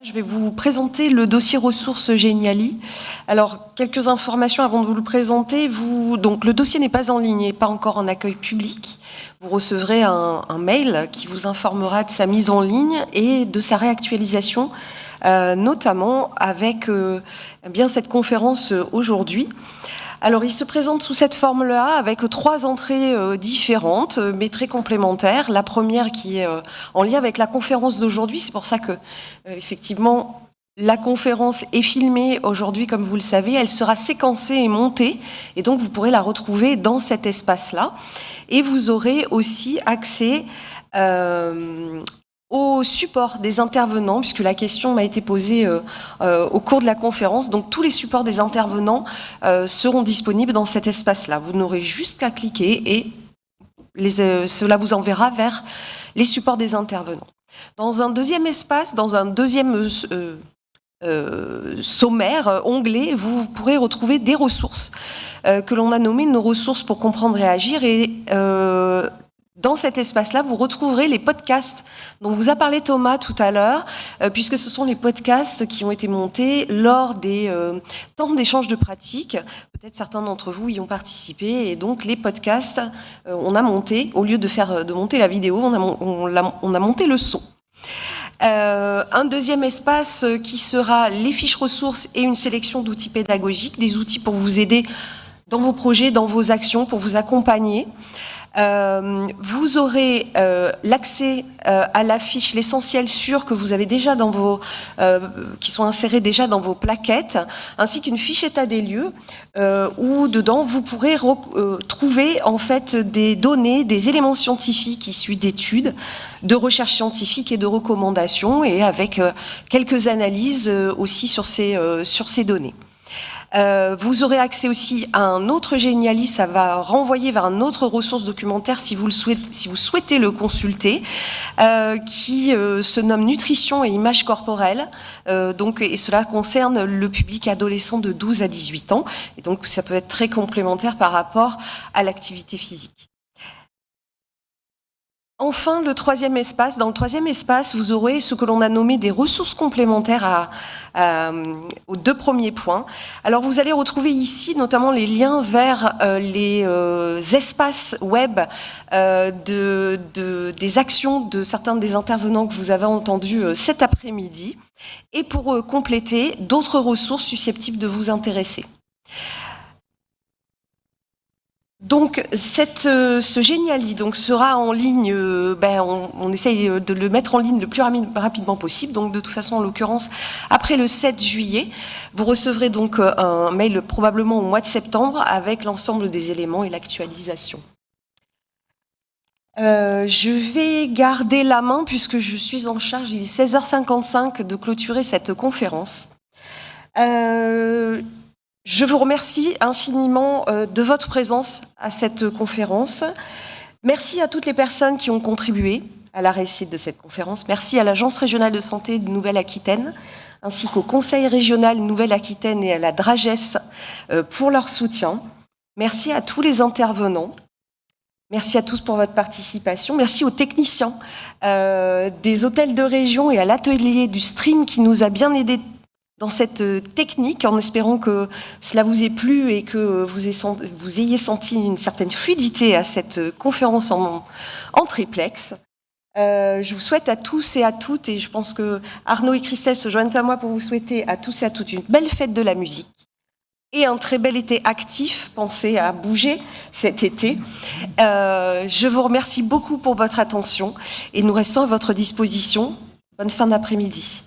Je vais vous présenter le dossier ressources Geniali. Alors, quelques informations avant de vous le présenter. Donc, le dossier n'est pas en ligne et pas encore en accueil public. Vous recevrez un mail qui vous informera de sa mise en ligne et de sa réactualisation, notamment avec cette conférence aujourd'hui. Alors, il se présente sous cette forme-là, avec 3 entrées différentes, mais très complémentaires. La première qui est en lien avec la conférence d'aujourd'hui. C'est pour ça que, effectivement, la conférence est filmée aujourd'hui, comme vous le savez. Elle sera séquencée et montée, et donc vous pourrez la retrouver dans cet espace-là. Et vous aurez aussi accès au support des intervenants, puisque la question m'a été posée au cours de la conférence. Donc tous les supports des intervenants seront disponibles dans cet espace-là. Vous n'aurez juste qu'à cliquer et cela vous enverra vers les supports des intervenants. Dans un deuxième espace, dans un deuxième sommaire, onglet, vous pourrez retrouver des ressources que l'on a nommées nos ressources pour comprendre et agir. Et dans cet espace-là, vous retrouverez les podcasts dont vous a parlé Thomas tout à l'heure, puisque ce sont les podcasts qui ont été montés lors des temps d'échange de pratiques. Peut-être certains d'entre vous y ont participé. Et donc, les podcasts, on a monté, au lieu de monter la vidéo, on a monté le son. Un deuxième espace qui sera les fiches ressources et une sélection d'outils pédagogiques, des outils pour vous aider dans vos projets, dans vos actions, pour vous accompagner. Vous aurez l'accès à la fiche l'essentiel sûr que vous avez déjà dans vos qui sont insérés déjà dans vos plaquettes, ainsi qu'une fiche état des lieux où dedans vous pourrez trouver en fait des données, des éléments scientifiques issus d'études, de recherches scientifiques et de recommandations, et avec quelques analyses aussi sur ces données. Vous aurez accès aussi à un autre Geniali, ça va renvoyer vers une autre ressource documentaire si vous souhaitez le consulter, qui se nomme Nutrition et images corporelles. Et cela concerne le public adolescent de 12 à 18 ans. Et donc, ça peut être très complémentaire par rapport à l'activité physique. Enfin, le troisième espace. Dans le troisième espace, vous aurez ce que l'on a nommé des ressources complémentaires aux 2 premiers points. Alors, vous allez retrouver ici notamment les liens vers les espaces web des actions de certains des intervenants que vous avez entendus cet après-midi, et pour compléter d'autres ressources susceptibles de vous intéresser. Donc, ce Geniali sera en ligne, on essaye de le mettre en ligne le plus rapidement possible. Donc, de toute façon, en l'occurrence, après le 7 juillet, vous recevrez donc un mail probablement au mois de septembre avec l'ensemble des éléments et l'actualisation. Je vais garder la main puisque je suis en charge, il est 16h55, de clôturer cette conférence. Je vous remercie infiniment de votre présence à cette conférence. Merci à toutes les personnes qui ont contribué à la réussite de cette conférence. Merci à l'Agence régionale de santé de Nouvelle-Aquitaine, ainsi qu'au Conseil régional Nouvelle-Aquitaine et à la DRAGES pour leur soutien. Merci à tous les intervenants. Merci à tous pour votre participation. Merci aux techniciens des hôtels de région et à l'atelier du stream qui nous a bien aidés dans cette technique, en espérant que cela vous ait plu et que vous ayez senti une certaine fluidité à cette conférence en triplex. Je vous souhaite à tous et à toutes, et je pense que Arnaud et Christelle se joignent à moi pour vous souhaiter à tous et à toutes une belle fête de la musique et un très bel été actif. Pensez à bouger cet été. Je vous remercie beaucoup pour votre attention et nous restons à votre disposition. Bonne fin d'après-midi.